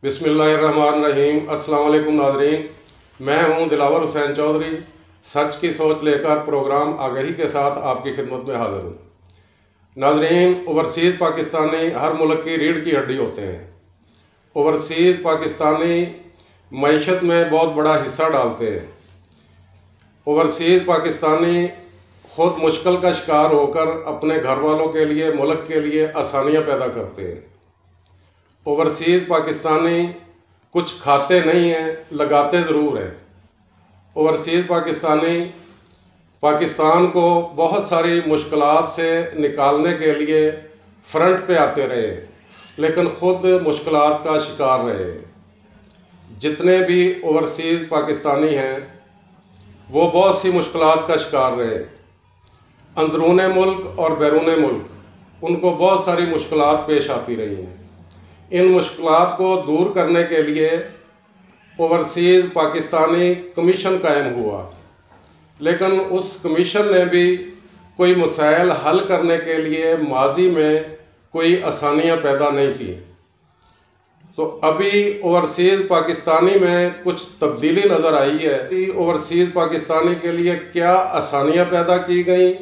बिस्मिल्लाहिर्रहमानिर्रहीम। अस्सलाम वालेकुम नाज़रीन, मैं हूं दिलावर हुसैन चौधरी। सच की सोच लेकर प्रोग्राम आगही के साथ आपकी खिदमत में हाजिर हूं। नाज़रीन, ओवरसीज़ पाकिस्तानी हर मुल्क की रीढ़ की हड्डी होते हैं। ओवरसीज़ पाकिस्तानी मईशत में बहुत बड़ा हिस्सा डालते हैं। ओवरसीज़ पाकिस्तानी खुद मुश्किल का शिकार होकर अपने घर वालों के लिए, मुल्क के लिए आसानियाँ पैदा करते हैं। ओवरसीज़ पाकिस्तानी कुछ खाते नहीं हैं, लगाते ज़रूर हैं। ओवरसीज़ पाकिस्तानी पाकिस्तान को बहुत सारी मुश्किलात से निकालने के लिए फ्रंट पे आते रहे, लेकिन ख़ुद मुश्किलात का शिकार रहे। जितने भी ओवरसीज़ पाकिस्तानी हैं वो बहुत सी मुश्किलात का शिकार रहे। अंदरूने मुल्क और बैरूने मुल्क उनको बहुत सारी मुश्किलात पेश आती रही हैं। इन मुश्किलात को दूर करने के लिए ओवरसीज़ पाकिस्तानी कमीशन कायम हुआ, लेकिन उस कमीशन ने भी कोई मसाइल हल करने के लिए माजी में कोई आसानियां पैदा नहीं की। तो अभी ओवरसीज़ पाकिस्तानी में कुछ तब्दीली नज़र आई है कि ओवरसीज़ पाकिस्तानी के लिए क्या आसानियां पैदा की गई।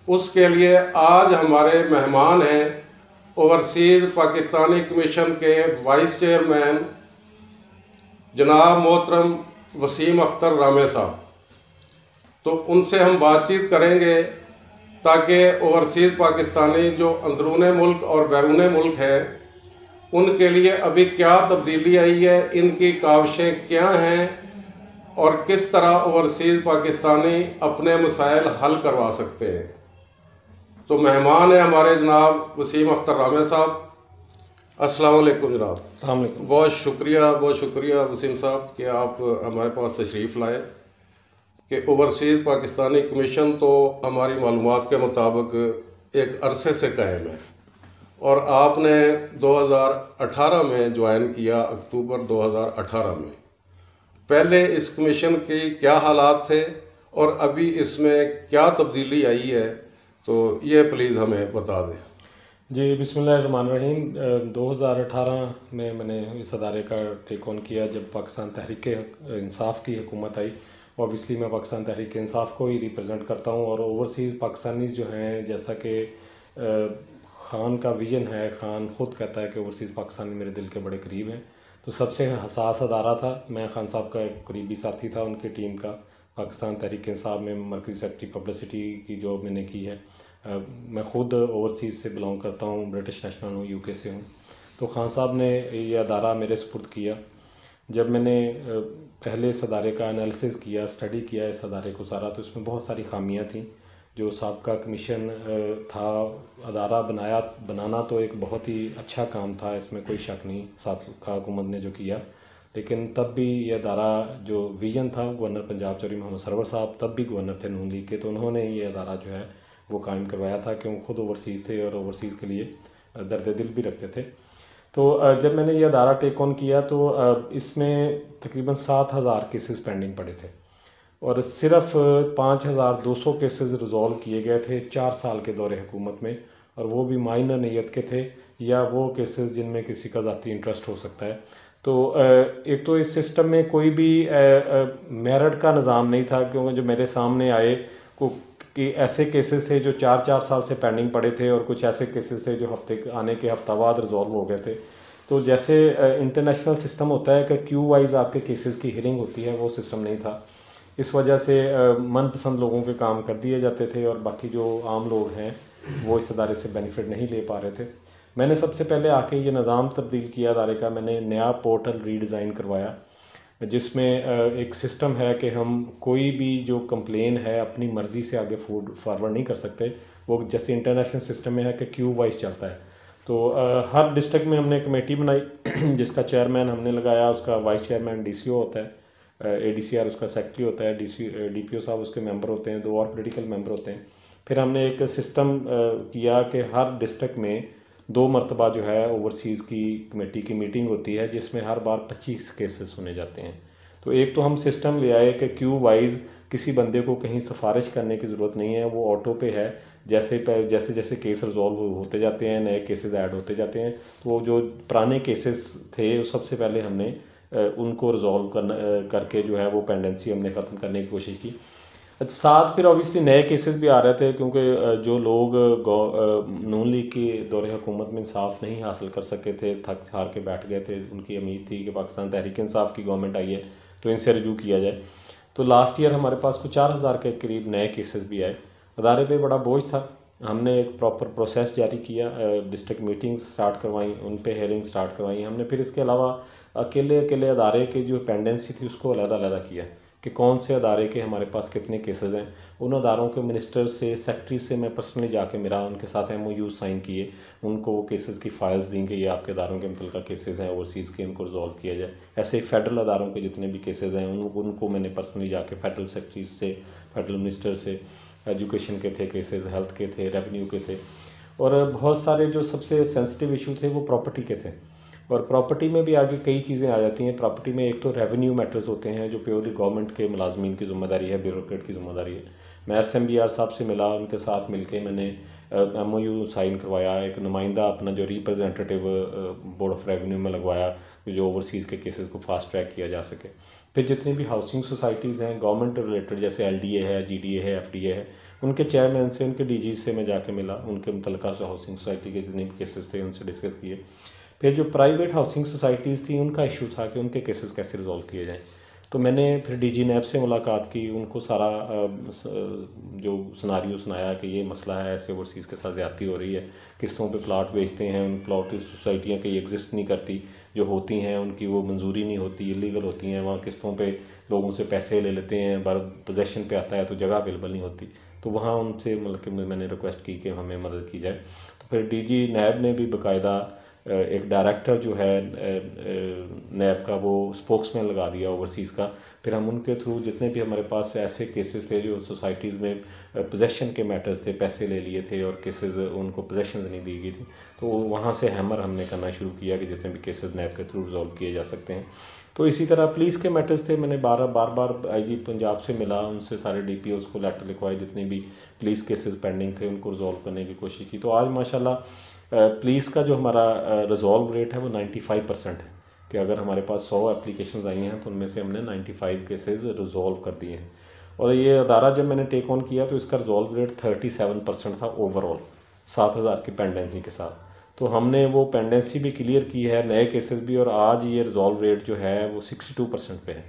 उसके लिए आज हमारे मेहमान हैं ओवरसीज़ पाकिस्तानी कमीशन के वाइस चेयरमैन जनाब मोहतरम वसीम अख्तर रामे साहब। तो उनसे हम बातचीत करेंगे ताकि ओवरसीज़ पाकिस्तानी जो अंदरूने मुल्क और बैरूने मुल्क है उनके लिए अभी क्या तब्दीली आई है, इनकी काविशें क्या हैं और किस तरह ओवरसीज़ पाकिस्तानी अपने मसाइल हल करवा सकते हैं। तो मेहमान है हमारे जनाब वसीम अख्तर रामे साहब। अस्सलाम वालेकुम जनाब। अस्सलाम वालेकुम। बहुत शुक्रिया वसीम साहब कि आप हमारे पास तशरीफ़ लाए। कि ओवरसीज़ पाकिस्तानी कमीशन तो हमारी मालूमात के मुताबिक एक अरसे से कायम है और आपने 2018 में ज्वाइन किया, अक्टूबर 2018 में। पहले इस कमीशन की क्या हालात थे और अभी इसमें क्या तब्दीली आई है, तो ये प्लीज़ हमें बता दें। जी, बिस्मिल्लाहिर्रहमानिर्रहीम। 2018 में मैंने इस अदारे का टेक ऑन किया जब पाकिस्तान तहरीक इंसाफ की हुकूमत आई। ऑब्वियसली मैं पाकिस्तान तहरीक इंसाफ को ही रिप्रेजेंट करता हूँ और ओवरसीज़ पाकिस्तानीज़ जो हैं, जैसा कि ख़ान का विजन है, ख़ान ख़ुद कहता है कि ओवरसीज़ पाकिस्तानी मेरे दिल के बड़े करीब हैं। तो सबसे हसास अदारा था। मैं ख़ान साहब का एक करीबी साथी था उनकी टीम का। पाकिस्तान तहरीक इंसाफ में मरकज़ी सेक्रेटरी पब्लिसिटी की जॉब मैंने की है। मैं ख़ुद ओवरसीज़ से बिलोंग करता हूँ, ब्रिटिश नेशनल हूँ, यूके से हूँ। तो ख़ान साहब ने ये अदारा मेरे सुपुर्द किया। जब मैंने पहले इस अदारे का एनालिसिस किया, स्टडी किया इस अदारे को सारा, तो इसमें बहुत सारी खामियां थीं। जो साबका कमीशन था, अदारा बनाना तो एक बहुत ही अच्छा काम था, इसमें कोई शक नहीं, साबका हुकूमत ने जो किया। लेकिन तब भी ये अदारा जो विजन था, गवर्नर पंजाब चौधरी मोहम्मद सरवर साहब तब भी गवर्नर थे नून लीग के, तो उन्होंने ये अदारा जो है वो कायम करवाया था कि वो ख़ुद ओवरसीज़ थे और ओवरसीज़ के लिए दर्द दिल भी रखते थे। तो जब मैंने ये अदारा टेक ऑन किया तो इसमें तकरीबन 7,000 केसेस पेंडिंग पड़े थे और सिर्फ 5,200 केसेस रिज़ॉल्व किए गए थे 4 साल के दौरे हुकूमत में, और वो भी माइनर नीयत के थे या वो केसेस जिनमें किसी का ज़ाती इंटरेस्ट हो सकता है। तो एक तो इस सिस्टम में कोई भी मेरिट का निज़ाम नहीं था, क्योंकि जो मेरे सामने आए कि ऐसे केसेस थे जो 4-4 साल से पेंडिंग पड़े थे और कुछ ऐसे केसेस थे जो आने के हफ्ता बाद रिजॉल्व हो गए थे। तो जैसे इंटरनेशनल सिस्टम होता है कि क्यू वाइज आपके केसेस की हियरिंग होती है, वो सिस्टम नहीं था। इस वजह से मनपसंद लोगों के काम कर दिए जाते थे और बाकी जो आम लोग हैं वो इस अदारे से बेनिफिट नहीं ले पा रहे थे। मैंने सबसे पहले आके ये निज़ाम तब्दील किया अदारे का। मैंने नया पोर्टल रीडिज़ाइन करवाया जिसमें एक सिस्टम है कि हम कोई भी जो कंप्लेन है अपनी मर्ज़ी से आगे फॉरवर्ड नहीं कर सकते। वो जैसे इंटरनेशनल सिस्टम में है कि क्यू वाइज चलता है। तो हर डिस्ट्रिक्ट में हमने कमेटी बनाई जिसका चेयरमैन हमने लगाया, उसका वाइस चेयरमैन डीसीओ होता है, एडीसीआर उसका सेक्रेटरी होता है, डीपीओ साहब उसके मेंबर होते हैं, 2 और पॉलिटिकल मेंबर होते हैं। फिर हमने एक सिस्टम किया कि हर डिस्ट्रिक्ट में 2 मरतबा जो है ओवरसीज़ की कमेटी की मीटिंग होती है जिसमें हर बार 25 केसेस सुने जाते हैं। तो एक तो हम सिस्टम ले आए कि क्यू वाइज किसी बंदे को कहीं सिफारिश करने की ज़रूरत नहीं है, वो ऑटो पे है। जैसे जैसे केस रिजॉल्व होते जाते हैं, नए केसेस ऐड होते जाते हैं, तो वो जो पुराने केसेस थे सबसे पहले हमने उनको रिजॉल्व करके जो है वो पेंडेंसी हमने ख़त्म करने की कोशिश की। साथ फिर ऑब्वियसली नए केसेस भी आ रहे थे, क्योंकि जो लोग नून लीग के दौरे हुकूमत में इंसाफ नहीं हासिल कर सके थे, थक हार के बैठ गए थे, उनकी उम्मीद थी कि पाकिस्तान तहरीक इंसाफ की गवर्नमेंट आई है तो इनसे रिव्यू किया जाए। तो लास्ट ईयर हमारे पास कुछ 4000 के करीब नए केसेस भी आए। अदारे पे बड़ा बोझ था। हमने एक प्रॉपर प्रोसेस जारी किया, डिस्ट्रिक्ट मीटिंग्स स्टार्ट करवाई, उन पे हेयरिंग स्टार्ट करवाई हमने। फिर इसके अलावा अकेले अदारे की जो पेंडेंसी थी उसको अलग किया कि कौन से अदारे के हमारे पास कितने केसेस हैं। उन अदारों के मिनिस्टर से, सेक्रेटरी से मैं पर्सनली जाके मिला, उनके साथ MOU साइन किए, उनको वो केसेस की फ़ाइल्स दी कि ये आपके अदारों के मुतल्लिक़ केसेस हैं ओवरसीज़ के, इनको रिजॉल्व किया जाए। ऐसे फेडरल अदारों के जितने भी केसेस हैं उनको मैंने पर्सनली जाके फेडरल सेक्रेटरी से, फेडरल मिनिस्टर से, एजुकेशन के थे केसेस, हेल्थ के थे, रेवेन्यू के थे, और बहुत सारे जो सबसे सेंसिटिव इशू थे वो प्रॉपर्टी के थे। और प्रॉपर्टी में भी आगे कई चीज़ें आ जाती हैं। प्रॉपर्टी में एक तो रेवेन्यू मैटर्स होते हैं जो प्योरली गवर्नमेंट के मुलाजमीन की ज़िम्मेदारी है, ब्यूरोक्रेट की ज़िम्मेदारी है। मैं SMBR साहब से मिला, उनके साथ मिलके मैंने MOU साइन करवाया, एक नुमाइंदा अपना जो रिप्रेजेंटेटिव बोर्ड ऑफ रेवेन्यू में लगवाया जो ओवरसीज़ के केसेस को फास्ट ट्रैक किया जा सके। फिर जितनी भी हाउसिंग सोसाइटीज़ हैं गवर्नमेंट रिलेटेड, जैसे LDA है, GDA है, FDA है, उनके चेयरमैन से, उनके DG से मैं जाके मिला, उनके मुतल्लिक़ा जो हाउसिंग सोसाइटी के जितने भी केसेस थे उनसे डिस्कस किए। फिर जो प्राइवेट हाउसिंग सोसाइटीज़ थी उनका इशू था कि उनके केसेस कैसे रिजॉल्व किए जाएँ। तो मैंने फिर DG NAB से मुलाकात की, उनको सारा जो सिनारियो सुनाया कि ये मसला है, ऐसे ओवरसीज़ के साथ ज़्यादती हो रही है, किस्तों पे प्लाट बेचते हैं, उन प्लाट सोसाइटियाँ कहीं एग्जिस्ट नहीं करती, जो होती हैं उनकी वो मंजूरी नहीं होती, इलीगल होती हैं, वहाँ किस्तों पे लोगों से पैसे ले लेते हैं, बार पोजेशन पे आता है तो जगह अवेलेबल नहीं होती। तो वहाँ उनसे मतलब कि मैंने रिक्वेस्ट की कि हमें मदद की जाए। तो फिर DG NAB ने भी बाकायदा एक डायरेक्टर जो है NAB का वो स्पोक्समैन लगा दिया ओवरसीज़ का। फिर हम उनके थ्रू जितने भी हमारे पास ऐसे केसेस थे जो सोसाइटीज़ में पोजेशन के मैटर्स थे, पैसे ले लिए थे और केसेस उनको पोजेशन नहीं दी गई थी, तो वहाँ से हैमर हमने करना शुरू किया कि जितने भी केसेस NAB के थ्रू रिजॉल्व किए जा सकते हैं। तो इसी तरह पुलिस के मैटर्स थे, मैंने बार बार IG पंजाब से मिला, उनसे सारे DPOs को लेटर लिखवाए, जितने भी पुलिस केसेस पेंडिंग थे उनको रिजॉल्व करने की कोशिश की। तो आज माशाल्लाह पुलिस का जो हमारा रिजॉल्व रेट है वो 95% है, कि अगर हमारे पास 100 एप्लीकेशंस आई हैं तो उनमें से हमने 95 केसेस रिजॉल्व कर दिए हैं। और ये अदारा जब मैंने टेक ऑन किया तो इसका रिजॉल्व रेट 37% था ओवरऑल, 7000 की पेंडेंसी के साथ। तो हमने वो पेंडेंसी भी क्लियर की है, नए केसेस भी, और आज ये रिजॉल्व रेट जो है वो 62% पे है।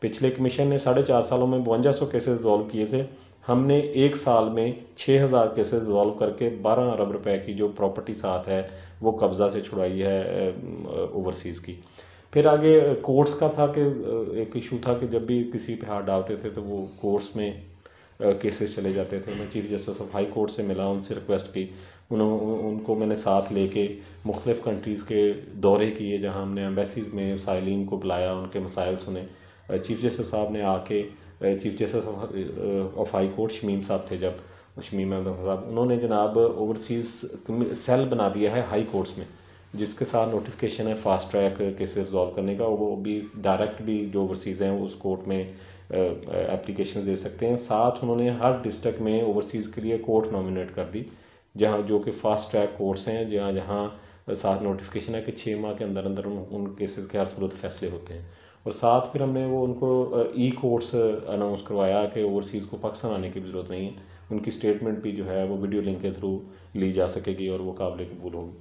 पिछले कमीशन ने 4.5 सालों में 5200 केसेस रिजॉल्व किए थे, हमने एक साल में 6000 केसेस रिजॉल्व करके 12 अरब रुपए की जो प्रॉपर्टी साथ है वो कब्ज़ा से छुड़ाई है ओवरसीज़ की। फिर आगे कोर्ट्स का था कि एक इशू था कि जब भी किसी पे हाथ डालते थे तो वो कोर्ट्स में केसेस चले जाते थे। मैं chief justice of high court से मिला, उनसे रिक्वेस्ट की, उनको मैंने साथ लेके मुख्तलिफ़ कंट्रीज़ के दौरे किए जहाँ हमने एम्बेसीज़ में साइलिन को बुलाया, उनके मसाइल सुने। चीफ जस्टिस साहब ने आके, chief justice of high court Shamim साहब थे जब, शमीम अहमद साहब, उन्होंने जनाब ओवरसीज़ सेल बना दिया है हाई कोर्ट्स में, जिसके साथ नोटिफिकेशन है फास्ट ट्रैक केसेस रिजॉल्व करने का। वो भी डायरेक्ट भी जो ओवरसीज़ हैं उस कोर्ट में एप्लीकेशन दे सकते हैं। साथ उन्होंने हर डिस्ट्रिक्ट में ओवरसीज़ के लिए कोर्ट नॉमिनेट कर दी, जहाँ जो कि फास्ट ट्रैक कोर्ट्स हैं, जहाँ साथ नोटिफिकेशन है कि 6 माह के अंदर अंदर उन केसेस के हर सूरत फैसले होते हैं। और साथ फिर हमने वो उनको कोर्ट्स अनाउंस करवाया कि ओवरसीज़ को पाकिस्तान आने की भी ज़रूरत नहीं है, उनकी स्टेटमेंट भी जो है वो वीडियो लिंक के थ्रू ली जा सकेगी और वो काबिल कबूल होगी।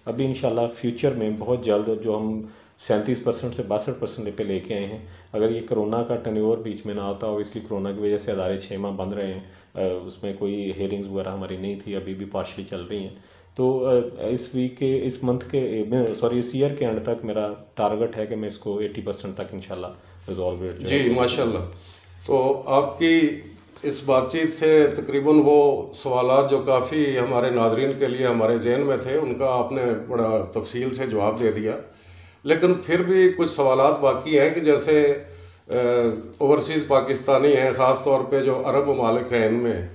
अभी इंशाल्लाह फ्यूचर में बहुत जल्द जो हम 37% से 62% पे लेके आए हैं, अगर ये कोरोना का टर्नओवर बीच में ना आता हो, इसलिए कोरोना की वजह से अदारे 6 माह बंद रहे हैं, उसमें कोई हेयरिंग्स वगैरह हमारी नहीं थी, अभी भी पार्शली चल रही हैं। तो इस मंथ के इस ईयर के एंड तक मेरा टारगेट है कि मैं इसको 80% तक इंशाल्लाह रिजॉल्व रेट जी माशाल्लाह। तो आपकी इस बातचीत से तकरीबन वो सवालात जो काफ़ी हमारे नाजरीन के लिए हमारे जहन में थे उनका आपने बड़ा तफसील से जवाब दे दिया, लेकिन फिर भी कुछ सवालात बाकी हैं कि जैसे ओवरसीज़ पाकिस्तानी हैं, ख़ास तौर पे जो अरब ममालिक हैं इनमें,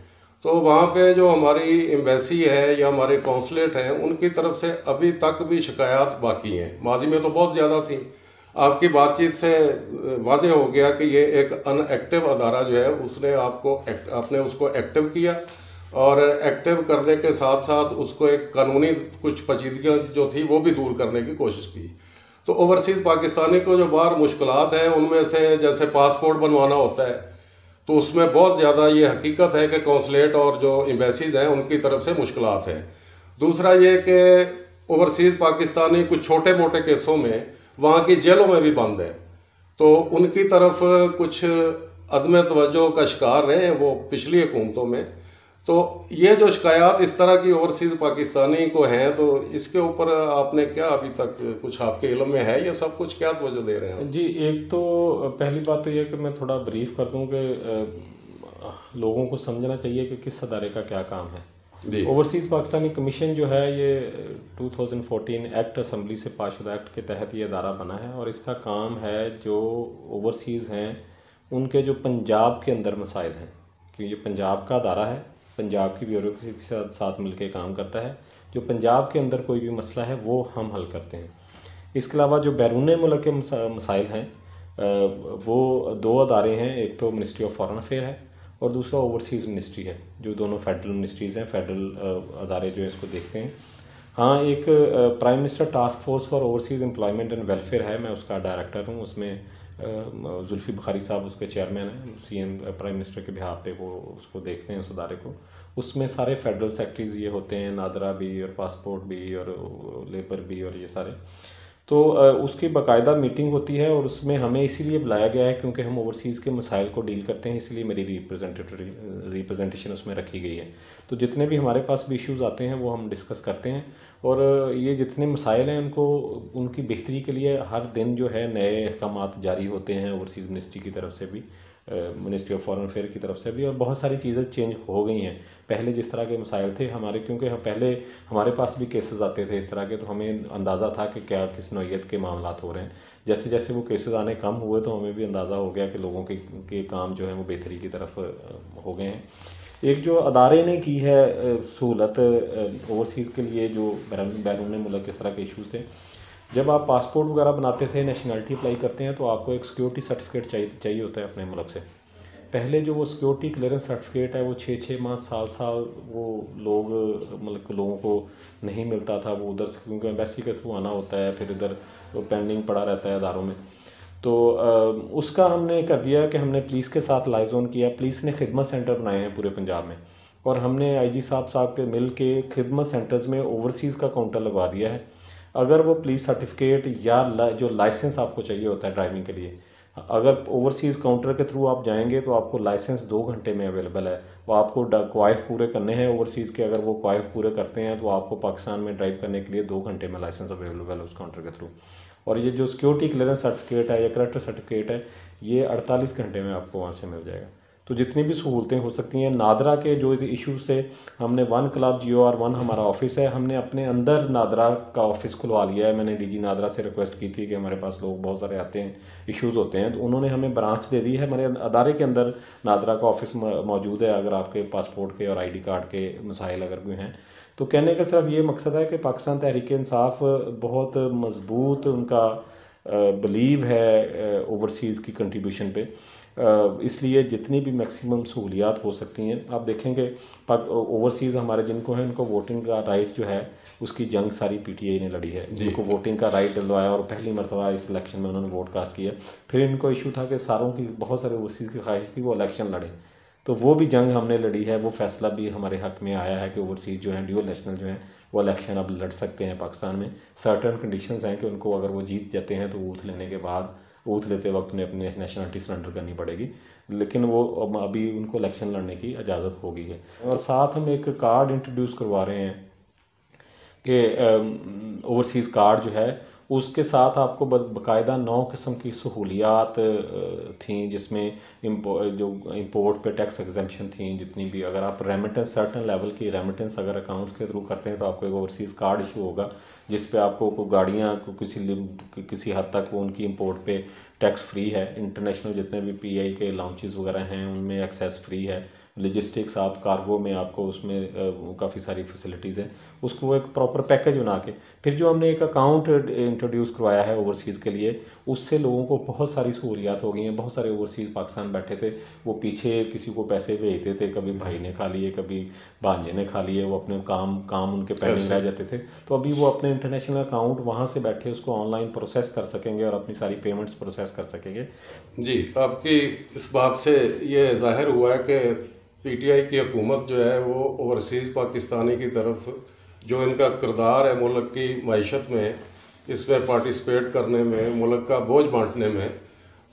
तो वहाँ पे जो हमारी एम्बेसी है या हमारे कौंसलेट हैं उनकी तरफ से अभी तक भी शिकायत बाकी हैं। माजी में तो बहुत ज़्यादा थी, आपकी बातचीत से वाज़ेह हो गया कि ये एक अनएक्टिव अदारा जो है उसने आपने उसको एक्टिव किया, और एक्टिव करने के साथ साथ उसको एक कानूनी कुछ पेचीदगियाँ जो थी वो भी दूर करने की कोशिश की। तो ओवरसीज़ पाकिस्तानी को जो बाहर मुश्किलात हैं उनमें से जैसे पासपोर्ट बनवाना होता है, तो उसमें बहुत ज़्यादा ये हकीकत है कि कौंसलेट और जो एम्बेसीज हैं उनकी तरफ से मुश्किलात हैं। दूसरा ये कि ओवरसीज़ पाकिस्तानी कुछ छोटे मोटे केसों में वहाँ की जेलों में भी बंद है, तो उनकी तरफ कुछ अदम तवज्जो का शिकार रहे हैं वो पिछली हुकूमतों में। तो ये जो शिकायत इस तरह की ओवरसीज़ पाकिस्तानी को हैं, तो इसके ऊपर आपने क्या अभी तक कुछ आपके इल्म में है, ये सब कुछ क्या तवज्जो दे रहे हैं? जी, एक तो पहली बात तो ये कि मैं थोड़ा ब्रीफ कर दूं कि लोगों को समझना चाहिए कि किस अदारे का क्या काम है। ओवरसीज़ पाकिस्तानी कमीशन जो है ये 2014 एक्ट असम्बली से पास शुदा एक्ट के तहत ये अदारा बना है, और इसका काम है जो ओवरसीज़ हैं उनके जो पंजाब के अंदर मसाइल हैं, क्योंकि ये पंजाब का अदारा है, पंजाब की ब्यूरोक्रेसी के साथ मिलकर काम करता है। जो पंजाब के अंदर कोई भी मसला है वो हम हल करते हैं। इसके अलावा जो बैरून मुल्क के मसाइल हैं वो दो अदारे हैं, एक तो मिनिस्ट्री ऑफ फॉरेन अफेयर है और दूसरा ओवरसीज़ मिनिस्ट्री है, जो दोनों फेडरल मिनिस्ट्रीज़ हैं, फेडरल अदारे जो है इसको देखते हैं। हाँ, एक prime minister task force for overseas employment and welfare है, मैं उसका डायरेक्टर हूँ। उसमें जुल्फ़ी बुखारी साहब उसके चेयरमैन हैं, सीएम प्राइम मिनिस्टर के बिहाफ पे वो उसको देखते हैं, उस अदारे को। उसमें सारे फेडरल सेक्रेटरीज ये होते हैं, नादरा भी और पासपोर्ट भी और लेबर भी और ये सारे। तो उसकी बाकायदा मीटिंग होती है और उसमें हमें इसीलिए बुलाया गया है क्योंकि हम ओवरसीज़ के मसाइल को डील करते हैं, इसलिए मेरी रिप्रेजेंटेशन उसमें रखी गई है। तो जितने भी हमारे पास भी इश्यूज़ आते हैं वो हम डिस्कस करते हैं, और ये जितने मसाइल हैं उनको उनकी बेहतरी के लिए हर दिन जो है नए अहकामात जारी होते हैं ओवरसीज़ मिनिस्ट्री की तरफ से भी, मिनिस्ट्री ऑफ फॉरेन अफेयर की तरफ से भी, और बहुत सारी चीज़ें चेंज हो गई हैं। पहले जिस तरह के मसाइल थे हमारे, क्योंकि हम पहले हमारे पास भी केसेस आते थे इस तरह के, तो हमें अंदाज़ा था कि क्या किस नौइयत के मामला हो रहे हैं। जैसे जैसे वो केसेस आने कम हुए तो हमें भी अंदाज़ा हो गया कि लोगों के काम जो है वो बेहतरी की तरफ हो गए हैं। एक जो अदारे ने की है सहूलत ओवरसीज़ के लिए, जो बैरून मुल्क इस तरह के इशूज़ थे, जब आप पासपोर्ट वगैरह बनाते थे, नेशनलिटी अप्लाई करते हैं, तो आपको एक सिक्योरिटी सर्टिफिकेट चाहिए होता है अपने मुल्क से। पहले जो वो सिक्योरिटी क्लियरेंस सर्टिफिकेट है वो 6-6 माह साल वो लोग मतलब लोगों को नहीं मिलता था, वो उधर से क्योंकि एम्बेसी के थ्रू आना होता है, फिर इधर पेंडिंग पड़ा रहता है अदारों में। तो उसका हमने कर दिया कि हमने पुलिस के साथ लाइजोन किया। पुलिस ने खिदमत सेंटर बनाए हैं पूरे पंजाब में, और हमने आईजी साहब के मिल के खिदमत सेंटर्स में ओवरसीज़ का काउंटर लगवा दिया है। अगर वो पुलिस सर्टिफिकेट या जो लाइसेंस आपको चाहिए होता है ड्राइविंग के लिए, अगर ओवरसीज़ काउंटर के थ्रू आप जाएंगे तो आपको लाइसेंस 2 घंटे में अवेलेबल है। वो आपको क्वाइफ पूरे करने हैं ओवरसीज़ के, अगर वो क्वाइफ पूरे करते हैं तो आपको पाकिस्तान में ड्राइव करने के लिए 2 घंटे में लाइसेंस अवेलेबल है उस काउंटर के थ्रू। और ये जो सिक्योरिटी क्लियरेंस सर्टिफिकेट है या करेक्टर सर्टिफिकेट है, ये 48 घंटे में आपको वहाँ से मिल जाएगा। तो जितनी भी सहूलतें हो सकती हैं, नादरा के जो इशूज़ से हमने 1 क्लब GOR1 हमारा ऑफिस है, हमने अपने अंदर नादरा का ऑफिस खुलवा लिया है। मैंने DG नादरा से रिक्वेस्ट की थी कि हमारे पास लोग बहुत सारे आते हैं, इश्यूज़ होते हैं, तो उन्होंने हमें ब्रांच दे दी है। हमारे अदारे के अंदर नादरा का ऑफिस मौजूद है। अगर आपके पासपोर्ट के और ID कार्ड के मसाइल अगर कोई हैं, तो कहने का सिर्फ ये मकसद है कि पाकिस्तान तहरीक इंसाफ बहुत मजबूत उनका बिलीव है ओवरसीज़ की कंट्रीब्यूशन पे, इसलिए जितनी भी मैक्सिमम सहूलियात हो सकती हैं। आप देखेंगे ओवरसीज़ हमारे जिनको हैं उनको वोटिंग का राइट जो है उसकी जंग सारी PTI ने लड़ी है, जिनको वोटिंग का राइट दिलवाया और पहली मरतबा इस इलेक्शन में उन्होंने वोट कास्ट किया। फिर इनको इशू था कि सारों की बहुत सारे ओवरसीज़ की ख्वाहिश थी वो इलेक्शन लड़े, तो वो भी जंग हमने लड़ी है। वो फैसला भी हमारे हक़ में आया है कि ओवरसीज़ जो हैं ड्यूअल नेशनल जो हैं वो इलेक्शन अब लड़ सकते हैं पाकिस्तान में। सर्टन कंडीशंस हैं कि उनको अगर वो जीत जाते हैं तो ऊथ लेने के बाद, ऊथ लेते वक्त उन्हें अपनी नेशनलिटी सरेंडर करनी पड़ेगी, लेकिन वो अभी उनको इलेक्शन लड़ने की इजाज़त हो गई है। और साथ हम एक कार्ड इंट्रोड्यूस करवा रहे हैं कि ओवरसीज़ कार्ड जो है उसके साथ आपको बाकायदा 9 किस्म की सहूलियात थी, जिसमें जो इंपोर्ट पे टैक्स एग्जेम्पशन थी जितनी भी। अगर आप रेमिटेंस सर्टन लेवल की रेमिटेंस अगर अकाउंट्स के थ्रू करते हैं तो आपको एक ओवरसीज़ कार्ड इशू होगा, जिस पे आपको गाड़ियाँ को किसी हद तक वो उनकी इंपोर्ट पे टैक्स फ्री है। इंटरनेशनल जितने भी PI के लॉन्चेस वगैरह हैं उनमें एक्सेस फ्री है, लॉजिस्टिक्स, आप कार्गो में आपको उसमें काफ़ी सारी फैसिलिटीज़ हैं, उसको एक प्रॉपर पैकेज बना के फिर जो हमने एक अकाउंट इंट्रोड्यूस करवाया है ओवरसीज़ के लिए, उससे लोगों को बहुत सारी सहूलियात हो गई हैं। बहुत सारे ओवरसीज़ पाकिस्तान बैठे थे, वो पीछे किसी को पैसे भेजते थे, कभी भाई ने खा लिए, कभी भांजे ने खा लिए, वो अपने काम उनके पेंडिंग रह जाते थे। तो अभी वो अपने इंटरनेशनल अकाउंट वहाँ से बैठे उसको ऑनलाइन प्रोसेस कर सकेंगे और अपनी सारी पेमेंट्स प्रोसेस कर सकेंगे। जी, आपकी इस बात से ये ज़ाहिर हुआ है कि पीटीआई की हुकूमत जो है वो ओवरसीज़ पाकिस्तानी की तरफ जो इनका किरदार है मुल्क की मईशत में, इसमें पार्टिसिपेट करने में, मुल्क का बोझ बांटने में,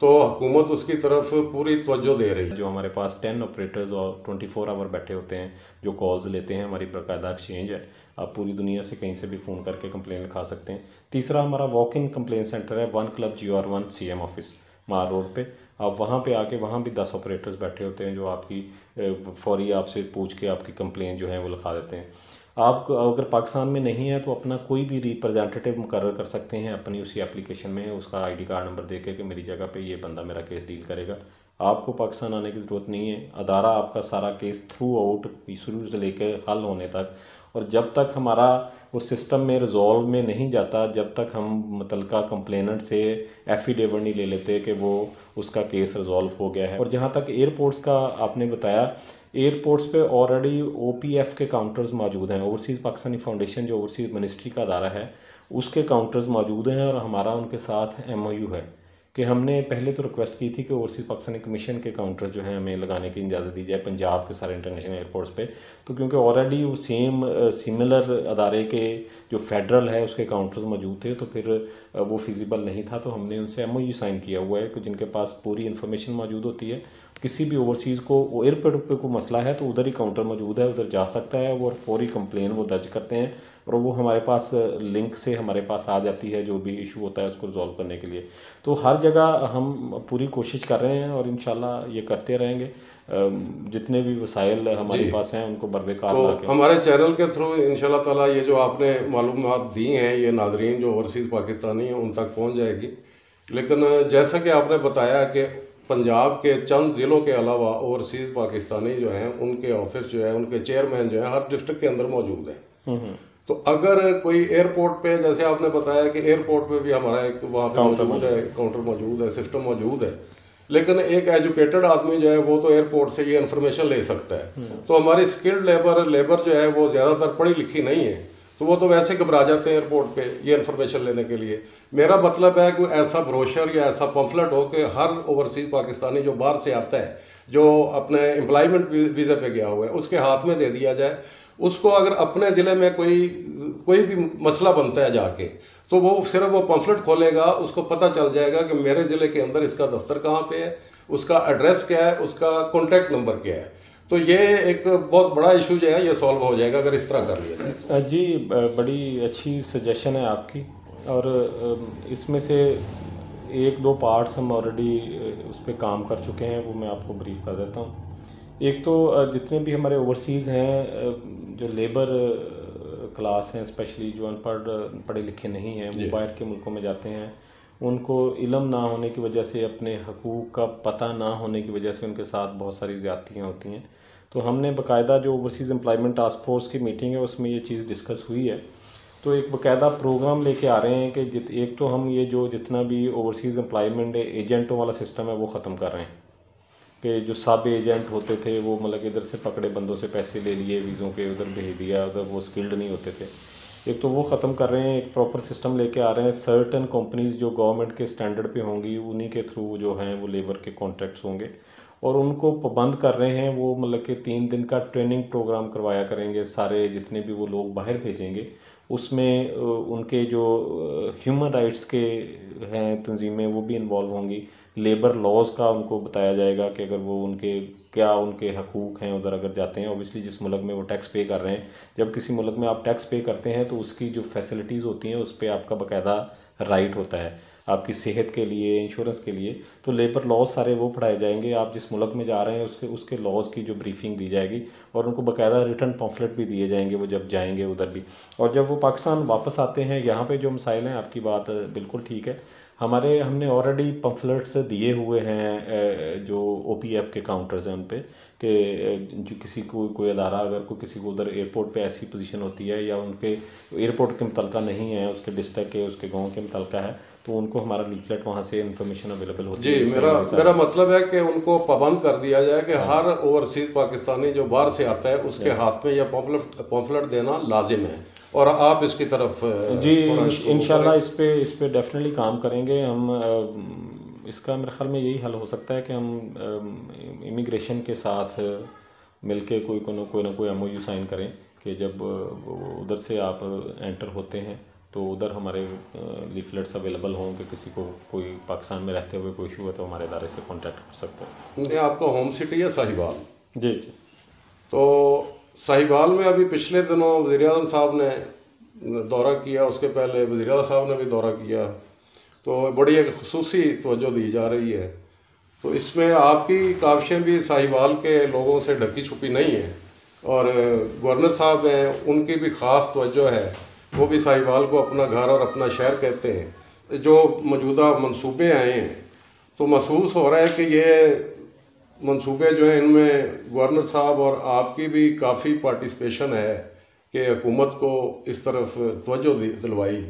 तो हुकूमत उसकी तरफ पूरी तवज्जो दे रही है। जो हमारे पास 10 ऑपरेटर्स और 24 आवर बैठे होते हैं जो कॉल्स लेते हैं, हमारी बाकायदा एक्सचेंज है। आप पूरी दुनिया से कहीं से भी फ़ोन करके कंप्लेन लिखा सकते हैं। तीसरा हमारा वॉक इन कंप्लेन सेंटर है, one club GR1 CM office मार रोड पे। आप वहाँ पे आके, वहाँ भी 10 ऑपरेटर्स बैठे होते हैं जो आपकी फौरी आपसे पूछ के आपकी कंप्लेन जो है वो लिखा देते हैं। आप अगर पाकिस्तान में नहीं है तो अपना कोई भी रिप्रेजेंटेटिव मुकर्रर कर सकते हैं अपनी उसी एप्लीकेशन में, उसका ID कार्ड नंबर दे के कि मेरी जगह पे ये बंदा मेरा केस डील करेगा। आपको पाकिस्तान आने की ज़रूरत नहीं है। अदारा आपका सारा केस थ्रू आउट, शुरू से लेकर हल होने तक, और जब तक हमारा वो सिस्टम में रिजॉल्व में नहीं जाता, जब तक हम मुतलका कंप्लेनेंट से एफिडेविट नहीं ले लेते कि वो उसका केस रिजॉल्व हो गया है। और जहाँ तक एयरपोर्ट्स का आपने बताया, एयरपोर्ट्स पे ऑलरेडी OPF के काउंटर्स मौजूद हैं। ओवरसीज़ पाकिस्तानी फाउंडेशन जो ओवरसीज़ मिनिस्ट्री का अदारा है, उसके काउंटर्स मौजूद हैं और हमारा उनके साथ MOU है कि हमने पहले तो रिक्वेस्ट की थी कि ओवरसीज़ पाकिस्तानी कमीशन के काउंटर्स जो हैं हमें लगाने की इजाज़त दी जाए पंजाब के सारे इंटरनेशनल एयरपोर्ट्स पे। तो क्योंकि ऑलरेडी वो सेम सिमिलर अदारे के जो फेडरल है उसके काउंटर्स मौजूद थे, तो फिर वो फिजिबल नहीं था। तो हमने उनसे MOU साइन किया हुआ है कि जिनके पास पूरी इन्फॉर्मेशन मौजूद होती है, किसी भी ओवरसीज़ को एयरपोर्ट पे कोई मसला है तो उधर ही काउंटर मौजूद है, उधर जा सकता है वो, फौरी कंप्लेन वो दर्ज करते हैं और वो हमारे पास लिंक से हमारे पास आ जाती है जो भी इशू होता है उसको रिजॉल्व करने के लिए। तो हर जगह हम पूरी कोशिश कर रहे हैं और इंशाल्लाह ये करते रहेंगे। जितने भी वसाइल हमारे पास हैं उनको बरवेकार ला के, तो हमारे चैनल के थ्रू इंशाल्लाह ताला ये जो आपने मालूमात दी हैं ये नाज़रीन जो ओवरसीज़ पाकिस्तानी हैं उन तक पहुंच जाएगी। लेकिन जैसा कि आपने बताया कि पंजाब के चंद ज़िलों के अलावा ओवरसीज़ पाकिस्तानी जो हैं उनके ऑफिस जो है, उनके चेयरमैन जो हैं हर डिस्ट्रिक्ट के अंदर मौजूद हैं। तो अगर कोई एयरपोर्ट पे, जैसे आपने बताया कि एयरपोर्ट पे भी हमारा एक वहाँ पे मौजूद है, काउंटर मौजूद है, सिस्टम मौजूद है, लेकिन एक एजुकेटेड आदमी जो है वो तो एयरपोर्ट से ये इन्फॉर्मेशन ले सकता है। तो हमारी स्किल्ड लेबर जो है वो ज़्यादातर पढ़ी लिखी नहीं है, तो वो तो वैसे घबरा जाते हैं एयरपोर्ट पे ये इन्फॉर्मेशन लेने के लिए। मेरा मतलब है कि ऐसा ब्रोशर या ऐसा पम्फलेट हो कि हर ओवरसीज़ पाकिस्तानी जो बाहर से आता है, जो अपने एम्प्लॉयमेंट वीज़ा पे गया हुआ है, उसके हाथ में दे दिया जाए। उसको अगर अपने ज़िले में कोई भी मसला बनता है जाके, तो वो सिर्फ वो पम्फलेट खोलेगा, उसको पता चल जाएगा कि मेरे ज़िले के अंदर इसका दफ्तर कहाँ पे है, उसका एड्रेस क्या है, उसका कॉन्टैक्ट नंबर क्या है। तो ये एक बहुत बड़ा इशू जो है ये सॉल्व हो जाएगा अगर इस तरह कर लिया जाए। जी, बड़ी अच्छी सजेशन है आपकी, और इसमें से 1-2 पार्ट्स हम ऑलरेडी उस पर काम कर चुके हैं, वो मैं आपको ब्रीफ कर देता हूँ। एक तो जितने भी हमारे ओवरसीज़ हैं जो लेबर क्लास हैं, स्पेशली जो पढ़े लिखे नहीं हैं, वो बाहर के मुल्कों में जाते हैं, उनको इल्म ना होने की वजह से, अपने हकूक़ का पता ना होने की वजह से उनके साथ बहुत सारी ज़्यादतियाँ होती हैं। तो हमने बाकायदा जो ओवरसीज़ एम्प्लॉयमेंट टास्क फोर्स की मीटिंग है उसमें ये चीज़ डिस्कस हुई है। तो एक बाकायदा प्रोग्राम लेके आ रहे हैं कि एक तो हम ये जो जितना भी ओवरसीज़ एम्प्लॉयमेंट एजेंटों वाला सिस्टम है वो ख़त्म कर रहे हैं कि जो सब एजेंट होते थे वो मतलब इधर से पकड़े बंदों से पैसे ले लिए, वीज़ों के उधर भेज दिया, उधर वो स्किल्ड नहीं होते थे। एक तो वो ख़त्म कर रहे हैं, एक प्रॉपर सिस्टम लेके आ रहे हैं। सर्टन कंपनीज़ जो गवर्नमेंट के स्टैंडर्ड पे होंगी उन्हीं के थ्रू जो हैं वो लेबर के कॉन्ट्रैक्ट्स होंगे, और उनको पाबंद कर रहे हैं। वो मतलब कि 3 दिन का ट्रेनिंग प्रोग्राम करवाया करेंगे। सारे जितने भी वो लोग बाहर भेजेंगे उसमें उनके जो ह्यूमन राइट्स के हैं तंजीमें वो भी इन्वॉल्व होंगी। लेबर लॉज का उनको बताया जाएगा कि अगर वो उनके क्या उनके हकूक़ हैं उधर अगर जाते हैं। ऑब्वियसली जिस मुल्क में वो टैक्स पे कर रहे हैं, जब किसी मुल्क में आप टैक्स पे करते हैं तो उसकी जो फैसिलिटीज़ होती हैं उस पर आपका बाकायदा राइट होता है, आपकी सेहत के लिए, इंश्योरेंस के लिए। तो लेबर लॉज सारे वो पढ़ाए जाएंगे। आप जिस मुल्क में जा रहे हैं उसके लॉज की जो ब्रीफिंग दी जाएगी, और उनको बाकायदा रिटर्न पम्फलेट भी दिए जाएंगे वो जब जाएंगे उधर भी। और जब वो पाकिस्तान वापस आते हैं, यहाँ पे जो मसाइल हैं, आपकी बात बिल्कुल ठीक है, हमने ऑलरेडी पम्फलेट्स दिए हुए हैं जो OPF के काउंटर्स हैं उन पे कि जो किसी को कोई अदारा अगर कोई किसी को उधर एयरपोर्ट पे ऐसी पोजीशन होती है या उनके एयरपोर्ट के मुतलका नहीं है, उसके डिस्ट्रिक्ट के उसके गांव के मुतलका है, तो उनको हमारा लीफलेट वहाँ से इन्फॉर्मेशन अवेलेबल होती है। जी, मेरा मतलब है कि उनको पाबंद कर दिया जाए कि हर ओवरसीज पाकिस्तानी जो बाहर से आता है उसके हाथ में यह पॉम्फलेट देना लाजिम है, और आप इसकी तरफ जी इंशाल्लाह इस पे डेफिनेटली काम करेंगे हम। इसका मेरे ख्याल में यही हल हो सकता है कि हम इमिग्रेशन के साथ मिलके कोई ना कोई MOU साइन करें कि जब उधर से आप एंटर होते हैं तो उधर हमारे लीफलेट्स अवेलेबल हों कि किसी को कोई पाकिस्तान में रहते हुए कोई इशू है तो हमारे इदारे से कांटेक्ट कर सकते हैं। ये आपका होम सिटी है साहिवाल? जी। तो साहिवाल में अभी पिछले दिनों वज़ीर-ए-आज़म साहब ने दौरा किया, उसके पहले वज़ीर आला साहब ने भी दौरा किया, तो बड़ी एक खुसूसी तवज्जो दी जा रही है। तो इसमें आपकी काविशें भी साहिवाल के लोगों से ढकी छुपी नहीं है, और गवर्नर साहब हैं उनकी भी ख़ास तवज्जो है, वो भी साहिवाल को अपना घर और अपना शहर कहते हैं। जो मौजूदा मंसूबे आए हैं तो महसूस हो रहा है कि ये मंसूबे जो हैं इनमें गवर्नर साहब और आपकी भी काफ़ी पार्टिसिपेशन है कि हुकूमत को इस तरफ तवज्जो दिलवाई,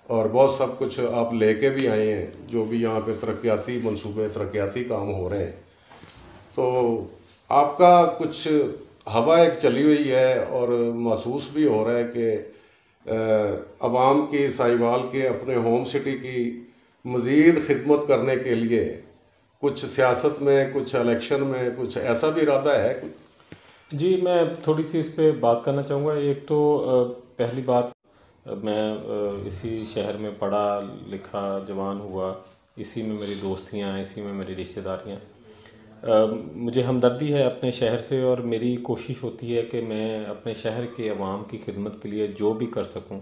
और बहुत सब कुछ आप लेके भी आए हैं जो भी यहाँ पे तरक्याती मंसूबे तरक्याती काम हो रहे हैं। तो आपका कुछ हवा एक चली हुई है और महसूस भी हो रहा है कि अवाम की साहिवाल के अपने होम सिटी की मज़ीद खिदमत करने के लिए कुछ सियासत में, कुछ इलेक्शन में कुछ ऐसा भी इरादा है? जी, मैं थोड़ी सी इस पे बात करना चाहूँगा। एक तो पहली बात, मैं इसी शहर में पढ़ा लिखा जवान हुआ, इसी में मेरी दोस्तियाँ हैं, इसी में मेरी रिश्तेदारियाँ। मुझे हमदर्दी है अपने शहर से, और मेरी कोशिश होती है कि मैं अपने शहर के अवाम की खिदमत के लिए जो भी कर सकूं।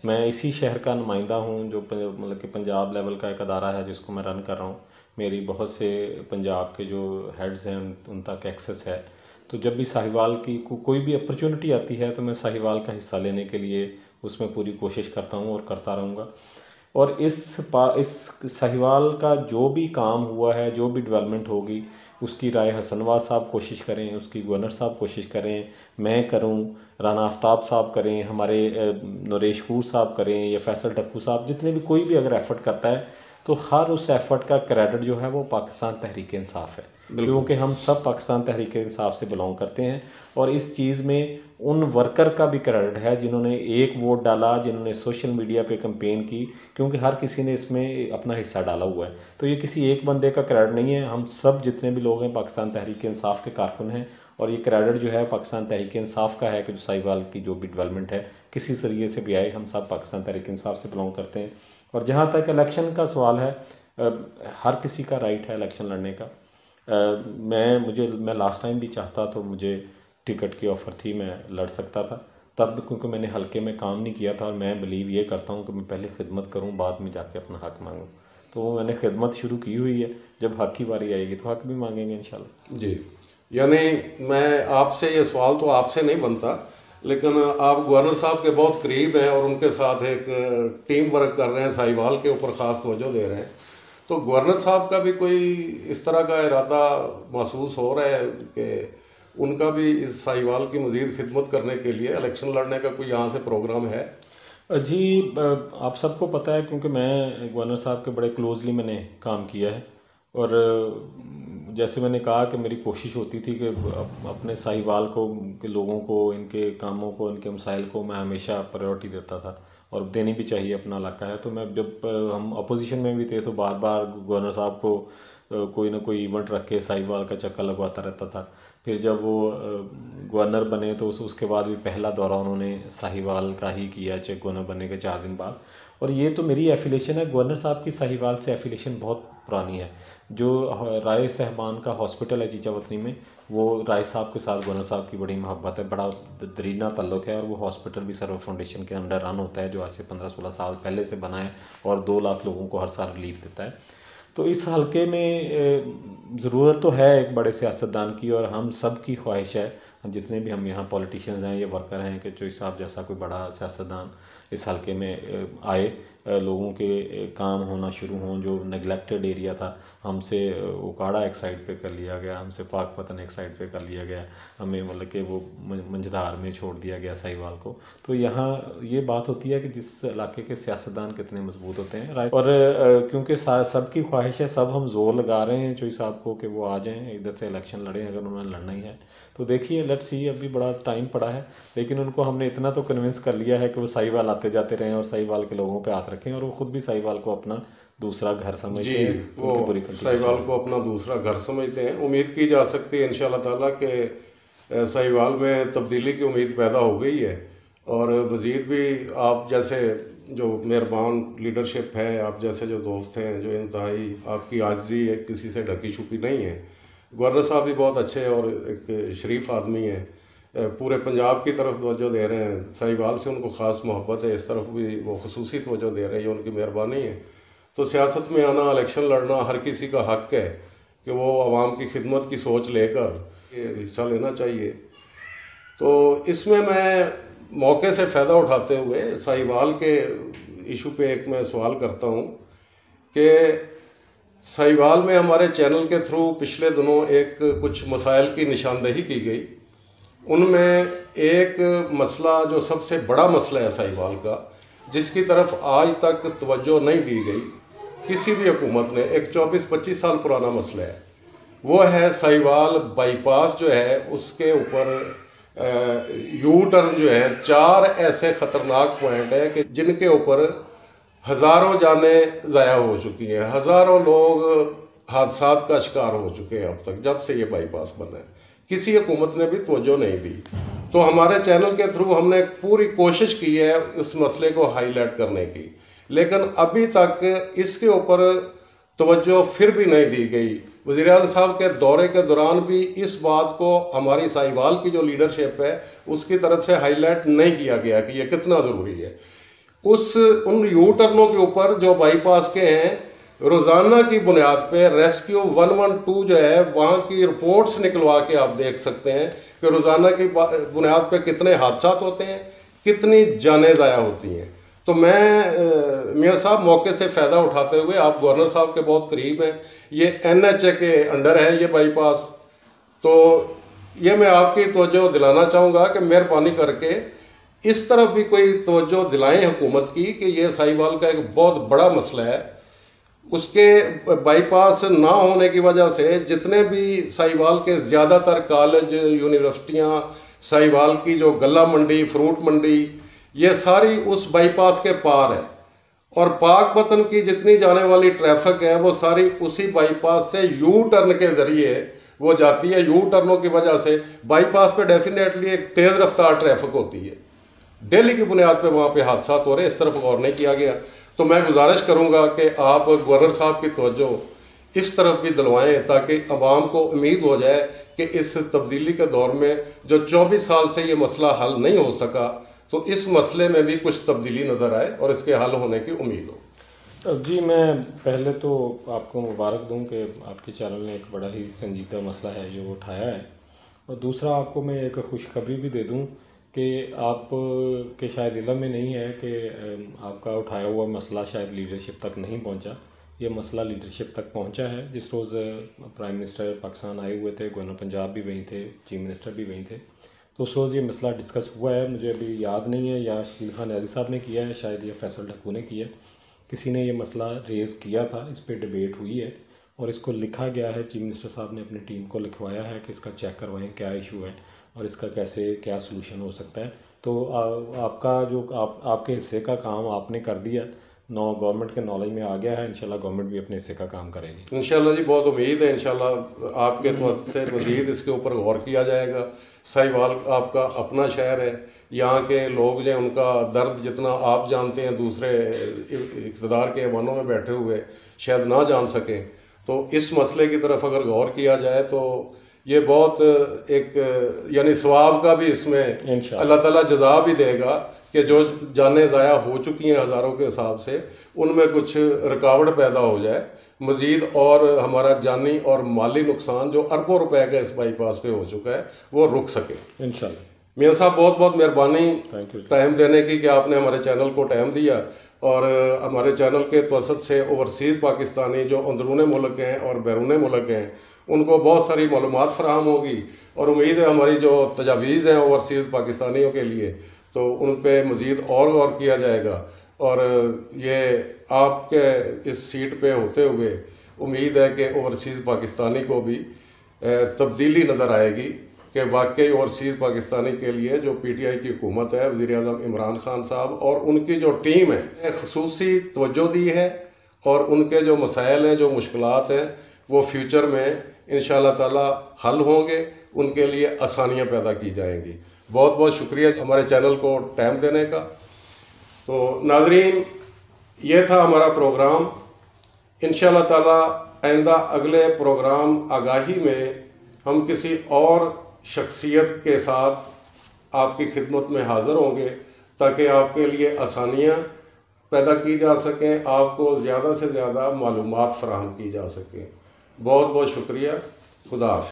मैं इसी शहर का नुमाइंदा हूं जो मतलब कि पंजाब लेवल का एक अदारा है जिसको मैं रन कर रहा हूं। मेरी बहुत से पंजाब के जो हेड्स हैं उन तक एक्सेस है। तो जब भी साहिवाल की कोई भी अपॉर्चुनिटी आती है तो मैं साहिवाल का हिस्सा लेने के लिए उसमें पूरी कोशिश करता हूँ और करता रहूँगा। और इस साहिवाल का जो भी काम हुआ है, जो भी डेवलपमेंट होगी, उसकी राय हसन नवाज साहब कोशिश करें, उसकी गवर्नर साहब कोशिश करें, मैं करूं, राना आफ्ताब साहब करें, हमारे नरेश कूर साहब करें, या फैसल टक्कू साहब, जितने भी कोई भी अगर एफ़र्ट करता है तो हर उस एफ़र्ट का क्रेडिट जो है वो पाकिस्तान तहरीक इंसाफ है, क्योंकि हम सब पाकिस्तान तहरीक इंसाफ से बिलोंग करते हैं। और इस चीज़ में उन वर्कर का भी क्रेडिट है जिन्होंने एक वोट डाला, जिन्होंने सोशल मीडिया पे कैंपेन की, क्योंकि हर किसी ने इसमें अपना हिस्सा डाला हुआ है। तो ये किसी एक बंदे का क्रेडिट नहीं है, हम सब जितने भी लोग हैं पाकिस्तान तहरीक इंसाफ के कारकुन हैं। और ये क्रेडिट जो है पाकिस्तान तहरीक इंसाफ का है कि जो साहिवाल की जो भी डेवलपमेंट है किसी जरिए से भी आए, हम सब पाकिस्तान तहरीक इंसाफ से बिलोंग करते हैं। और जहाँ तक इलेक्शन का सवाल है, हर किसी का राइट है इलेक्शन लड़ने का। मैं लास्ट टाइम भी चाहता तो मुझे टिकट की ऑफ़र थी, मैं लड़ सकता था तब, क्योंकि मैंने हल्के में काम नहीं किया था। और मैं बिलीव ये करता हूँ कि मैं पहले खिदमत करूँ, बाद में जाके अपना हक़ मांगूँ। तो मैंने खिदमत शुरू की हुई है, जब हक़ की बारी आएगी तो हक़ भी मांगेंगे इंशाल्लाह। जी, यानी मैं आपसे ये सवाल तो आपसे नहीं बनता, लेकिन आप गवर्नर साहब के बहुत करीब हैं और उनके साथ एक टीम वर्क कर रहे हैं, साहिवाल के ऊपर ख़ास तवज्जो दे रहे हैं। तो गवर्नर साहब का भी कोई इस तरह का इरादा महसूस हो रहा है कि उनका भी इस साहिवाल की मज़ीद खिदमत करने के लिए इलेक्शन लड़ने का कोई यहाँ से प्रोग्राम है? जी, आप सबको पता है क्योंकि मैं गवर्नर साहब के बड़े क्लोजली मैंने काम किया है। और जैसे मैंने कहा कि मेरी कोशिश होती थी कि अपने साहिवाल को के लोगों को, इनके कामों को, इनके मसाइल को मैं हमेशा प्रायोरिटी देता था, और देनी भी चाहिए, अपना इलाका है। तो मैं जब हम अपोजिशन में भी थे तो बार बार गवर्नर साहब को कोई ना कोई इवेंट रख के साहिवाल का चक्कर लगवाता रहता था। फिर जब वो गवर्नर बने तो उसके बाद भी पहला दौरा उन्होंने साहिवाल का ही किया, चेक गवर्नर बनने के 4 दिन बाद। और ये तो मेरी एफिलेशन है, गवर्नर साहब की साहिवाल से एफिलेशन बहुत पुरानी है। जो राय साहबान का हॉस्पिटल है चीचा वतनी में, वो राय साहब के साथ गवर्नर साहब की बड़ी मोहब्बत है, बड़ा दरीना ताल्लुक है। और वो हॉस्पिटल भी सर्व फाउंडेशन के अंडर रन होता है, जो आज से 15-16 साल पहले से बना है और 2 लाख लोगों को हर साल रिलीफ देता है। तो इस हलके में ज़रूरत तो है एक बड़े सियासतदान की, और हम सब की ख्वाहिश है जितने भी हम यहाँ पॉलिटिशियंस हैं, ये वर्कर हैं, कि चोई साहब जैसा कोई बड़ा सियासतदान इस हल्के में आए, लोगों के काम होना शुरू हों। जो नेगलेक्टेड एरिया था, हमसे उकाड़ा एक साइड पे कर लिया गया, हमसे पाकपतन एक साइड पे कर लिया गया, हमें मतलब कि वो मंझधार में छोड़ दिया गया साहिवाल को। तो यहाँ ये बात होती है कि जिस इलाके के सियासतदान कितने मजबूत होते हैं। और क्योंकि सबकी ख्वाहिश है, सब हम जोर लगा रहे हैं चोई साहब को कि वो आ जाएँ, इधर से इलेक्शन लड़ें अगर उन्होंने लड़ना ही है। तो देखिए, लेट्स सी, अभी बड़ा टाइम पड़ा है, लेकिन उनको हमने इतना तो कन्विंस कर लिया है कि वो साहिवाल आते जाते रहें और साहिवाल के लोगों पे हाथ रखें, और वो खुद भी साहिवाल को अपना दूसरा घर समझते हैं। वो साहिवाल को अपना दूसरा घर समझते हैं। उम्मीद की जा सकती है इंशाल्लाह ताला कि साहिवाल में तब्दीली की उम्मीद पैदा हो गई है। और मज़ीद भी आप जैसे जो मेहरबान लीडरशिप है, आप जैसे जो दोस्त हैं, जो इंतहाई आपकी आजिज़ी है, किसी से ढकी छुपी नहीं है। गवर्नर साहब भी बहुत अच्छे और एक शरीफ आदमी हैं, पूरे पंजाब की तरफ तवज्जो दे रहे हैं, साहिवाल से उनको ख़ास मोहब्बत है, इस तरफ भी वो खुसूसी तवज्जो दे रहे हैं, उनकी मेहरबानी है। तो सियासत में आना, इलेक्शन लड़ना हर किसी का हक़ है कि वो आवाम की खिदमत की सोच लेकर हिस्सा लेना चाहिए। तो इसमें मैं मौके से फ़ायदा उठाते हुए साहिवाल के इशू पे एक मैं सवाल करता हूँ कि साहिवाल में हमारे चैनल के थ्रू पिछले दिनों एक कुछ मसाइल की निशानदेही की गई। उनमें एक मसला जो सबसे बड़ा मसला है साहिवाल का, जिसकी तरफ आज तक तवज्जो नहीं दी गई किसी भी हुकूमत ने, एक 24-25 साल पुराना मसला है, वो है साहिवाल बाईपास जो है उसके ऊपर यू टर्न जो है, 4 ऐसे ख़तरनाक पॉइंट है कि जिनके ऊपर हज़ारों जानें ज़ाया हो चुकी हैं, हज़ारों लोग हादसात का शिकार हो चुके हैं अब तक, जब से ये बाईपास बना है। किसी हुकूमत ने भी तवज्जो नहीं दी। तो हमारे चैनल के थ्रू हमने पूरी कोशिश की है इस मसले को हाईलाइट करने की, लेकिन अभी तक इसके ऊपर तवज्जो फिर भी नहीं दी गई। वज़ीर-ए-आज़म साहब के दौरे के दौरान भी इस बात को हमारी साहिवाल की जो लीडरशिप है उसकी तरफ से हाईलाइट नहीं किया गया कि ये कितना ज़रूरी है। उन यू टर्नों के ऊपर जो बाईपास के हैं, रोज़ाना की बुनियाद पे रेस्क्यू 112 जो है, वहाँ की रिपोर्ट्स निकलवा के आप देख सकते हैं कि रोज़ाना की बुनियाद पे कितने हादसा होते हैं, कितनी जानें ज़ाया होती हैं। तो मैं मियाँ साहब मौके से फ़ायदा उठाते हुए, आप गवर्नर साहब के बहुत करीब हैं, ये NHA के अंडर है ये बाईपास, तो ये मैं आपकी तवज्जो दिलाना चाहूँगा कि मेहरबानी करके इस तरफ भी कोई तवज्जो दिलाएं हुकूमत की कि ये साहिवाल का एक बहुत बड़ा मसला है। उसके बाईपास ना होने की वजह से जितने भी साहिवाल के ज़्यादातर कॉलेज, यूनिवर्सिटियाँ, साहिवाल की जो गला मंडी, फ्रूट मंडी, ये सारी उस बाईपास के पार है, और पाकपतन की जितनी जाने वाली ट्रैफिक है वो सारी उसी बाईपास से यू टर्न के ज़रिए वो जाती है। यू टर्नों की वजह से बाईपास पे डेफिनेटली एक तेज़ रफ्तार ट्रैफिक होती है, डेली की बुनियाद पे वहाँ पे हादसा हो रहे, इस तरफ गौर नहीं किया गया। तो मैं गुजारिश करूँगा कि आप गवर्नर साहब की तवज्जो इस तरफ भी दिलवाएं, ताकि अवाम को उम्मीद हो जाए कि इस तब्दीली के दौर में जो 24 साल से ये मसला हल नहीं हो सका, तो इस मसले में भी कुछ तब्दीली नज़र आए और इसके हल होने की उम्मीद हो। जी, मैं पहले तो आपको मुबारक दूं कि आपके चैनल ने एक बड़ा ही संजीदा मसला है जो उठाया है, और दूसरा आपको मैं एक खुशखबरी भी दे दूं कि आप के शायद इल्म में नहीं है कि आपका उठाया हुआ मसला शायद लीडरशिप तक नहीं पहुंचा। ये मसला लीडरशिप तक पहुंचा है। जिस रोज़ प्राइम मिनिस्टर पाकिस्तान आए हुए थे, गवर्नर पंजाब भी वहीं थे, चीफ मिनिस्टर भी वहीं थे, तो उस रोज़ ये मसला डिस्कस हुआ है। मुझे अभी याद नहीं है या शकील खान न्याज़ी साहब ने किया है, शायद ये फैसल ढक्कू ने किया है, किसी ने ये मसला रेज़ किया था, इस पर डिबेट हुई है और इसको लिखा गया है। चीफ मिनिस्टर साहब ने अपनी टीम को लिखवाया है कि इसका चेक करवाएं क्या इशू है और इसका कैसे क्या सलूशन हो सकता है। तो आपका जो आपके हिस्से का काम आपने कर दिया, गवर्नमेंट के नॉलेज में आ गया है, इंशाल्लाह गवर्नमेंट भी अपने हिस्से का काम करेगी। इंशाल्लाह जी, बहुत उम्मीद है, इंशाल्लाह आपके तरफ से मज़ीद इसके ऊपर गौर किया जाएगा। साहिवाल आपका अपना शहर है, यहाँ के लोग जो हैं उनका दर्द जितना आप जानते हैं दूसरे इक़्तिदार के ऐवानों में बैठे हुए शायद ना जान सकें। तो इस मसले की तरफ अगर गौर किया जाए तो ये बहुत एक यानी सवाब का भी इसमें अल्लाह ताला जज़ा भी देगा कि जो जानें ज़ाया हो चुकी हैं हज़ारों के हिसाब से, उनमें कुछ रुकावट पैदा हो जाए मज़ीद और हमारा जानी और माली नुकसान जो अरबों रुपए का इस बाईपास पे हो चुका है वो रुक सके इंशाल्लाह। मियाँ साहब बहुत बहुत मेहरबानी थैंक यू। टाइम देने की कि आपने हमारे चैनल को टाइम दिया और हमारे चैनल के तवसत से ओवरसीज़ पाकिस्तानी जो अंदरून मुल्क हैं और बैरून मुल्क हैं उनको बहुत सारी मालूमात फराहम होगी और उम्मीद है हमारी जो तजावीज़ हैं ओवरसीज़ पाकिस्तानियों के लिए तो उन पर मज़ीद और गौर किया जाएगा। और ये आपके इस सीट पे होते हुए उम्मीद है कि ओवरसीज़ पाकिस्तानी को भी तब्दीली नज़र आएगी कि वाकई ओवरसीज़ पाकिस्तानी के लिए जो PTI की हुकूमत है वज़ीर-ए-आज़म इमरान खान साहब और उनकी जो टीम है ख़ुसूसी तवज्जो दी है और उनके जो मसाइल हैं जो मुश्किलात हैं वो फ्यूचर में इंशाअल्लाह ताला हल होंगे, उनके लिए आसानियाँ पैदा की जाएंगी। बहुत बहुत शुक्रिया हमारे चैनल को टाइम देने का। तो नाज़रीन ये था हमारा प्रोग्राम। इंशाअल्लाह ताला आइंदा अगले प्रोग्राम आगाही में हम किसी और शख्सियत के साथ आपकी खिदमत में हाज़िर होंगे ताकि आपके लिए आसानियाँ पैदा की जा सकें, आपको ज़्यादा से ज़्यादा मालूमात फ़राहम की जा सकें। बहुत बहुत शुक्रिया। खुदा हाफ़िज़।